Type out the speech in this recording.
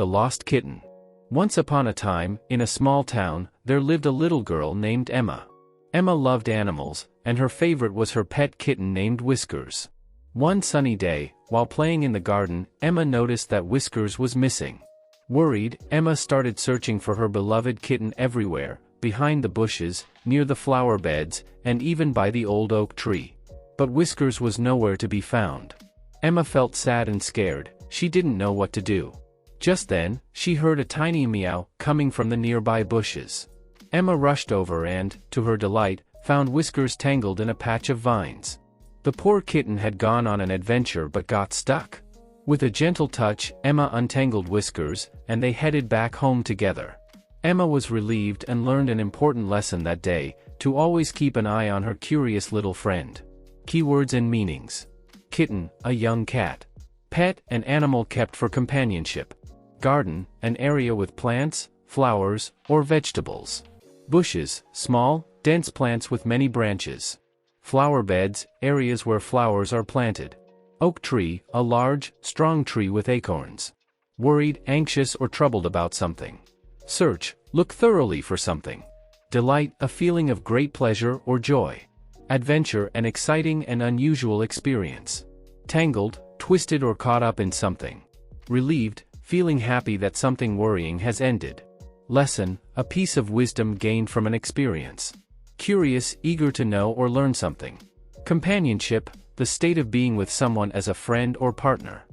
The Lost Kitten. Once upon a time, in a small town, there lived a little girl named Emma. Emma loved animals, and her favorite was her pet kitten named Whiskers. One sunny day, while playing in the garden, Emma noticed that Whiskers was missing. Worried, Emma started searching for her beloved kitten everywhere, behind the bushes, near the flower beds, and even by the old oak tree. But Whiskers was nowhere to be found. Emma felt sad and scared. She didn't know what to do. Just then, she heard a tiny meow coming from the nearby bushes. Emma rushed over and, to her delight, found Whiskers tangled in a patch of vines. The poor kitten had gone on an adventure but got stuck. With a gentle touch, Emma untangled Whiskers, and they headed back home together. Emma was relieved and learned an important lesson that day: to always keep an eye on her curious little friend. Keywords and meanings. Kitten, a young cat. Pet, an animal kept for companionship. Garden, an area with plants, flowers, or vegetables. Bushes, small, dense plants with many branches. Flower beds, areas where flowers are planted. Oak tree, a large, strong tree with acorns. Worried, anxious, or troubled about something. Search, look thoroughly for something. Delight, a feeling of great pleasure or joy. Adventure, an exciting and unusual experience. Tangled, twisted or caught up in something. Relieved, feeling happy that something worrying has ended. Lesson, a piece of wisdom gained from an experience. Curious, eager to know or learn something. Companionship, the state of being with someone as a friend or partner.